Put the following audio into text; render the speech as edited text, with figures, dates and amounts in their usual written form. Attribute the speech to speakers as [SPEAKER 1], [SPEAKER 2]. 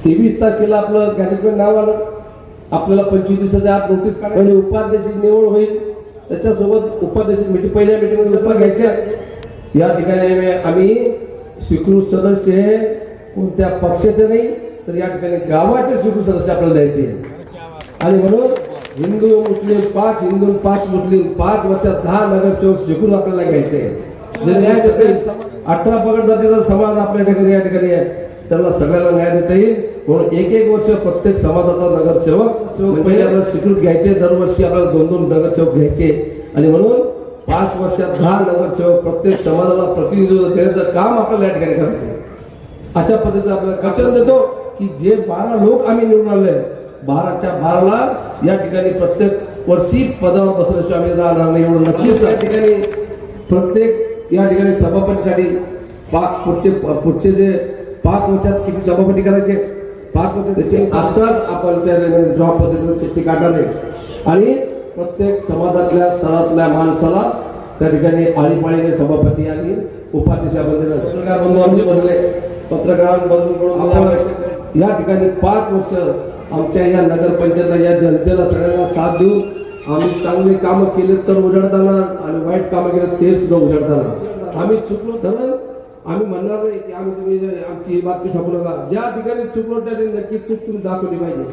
[SPEAKER 1] 23 तारखेला आपलं गॅजेटमेंट नाव आलं. आपल्याला 25 दिवसाच्या आत नोटीस काढायची, उपाध्यक्ष निवड होईल. त्याच्यासोबत उपाध्यक्ष पहिल्या मीटिंगमध्ये उपाय घ्यायच्या. या ठिकाणी आम्ही स्वीकृत सदस्य हे कोणत्या पक्षाचे नाही तर या ठिकाणी गावाचे स्वीकृत सदस्य आपल्याला द्यायचे. आणि म्हणून हिंदू मुस्लिम 5 हिंदू 5 मुस्लिम 5 वर्षात 10 नगरसेवक स्वीकृत आपल्याला घ्यायचे. जे न्याय देते 18 पगड जातीचा समाज आपल्या ठिकाणी या ठिकाणी आहे, त्यांना सगळ्यांना न्याय देता येईल. म्हणून एक वर्ष प्रत्येक समाजाचा नगरसेवक पहिले आपल्याला स्वीकृत घ्यायचे. दरवर्षी आपल्याला 2-2 नगरसेवक घ्यायचे. आणि म्हणून 5 वर्षात 10 नगरसेवक प्रत्येक समाजाला प्रतिनिधित्व देण्याचं काम आपल्याला या ठिकाणी करायचं. अशा पद्धतीचं आपल्याला वचन देतो की जे 12 लोक आम्ही निवडून आले 12च्या 12ला या ठिकाणी प्रत्येक वर्षी पदावर बसल्याशिवाय आम्ही राहणार नाही. एवढं नक्कीच या ठिकाणी प्रत्येक या ठिकाणी सभापतीसाठी पुढचे जे 5 वर्षात किती सभापती करायचे 5 वर्ष त्याचे आताच आपण त्या ड्रॉप पद्धतीने चिठ्ठी काढणार आहे. आणि प्रत्येक समाजातल्या स्तरातल्या माणसाला त्या ठिकाणी आळीपाळीने सभापती आणि उपाध्यक्षाबद्दल पत्रकार बंधू आमचे बनले. पत्रकारांबंधूंकडून या ठिकाणी 5 वर्ष आमच्या या नगरपंचायतला या जनतेला सगळ्यांना साथ देऊन आम्ही चांगले कामं केले तर उजाडताना आणि वाईट कामं केले ते सुद्धा उजाडताना आम्ही चुकलो तर आम्ही म्हणणार नाही की आम्ही तुम्ही आमची ही बातमी छापू नका. ज्या ठिकाणी चुकलो त्या ठिकाणी नक्की चूक तुम्ही दाखवली पाहिजे.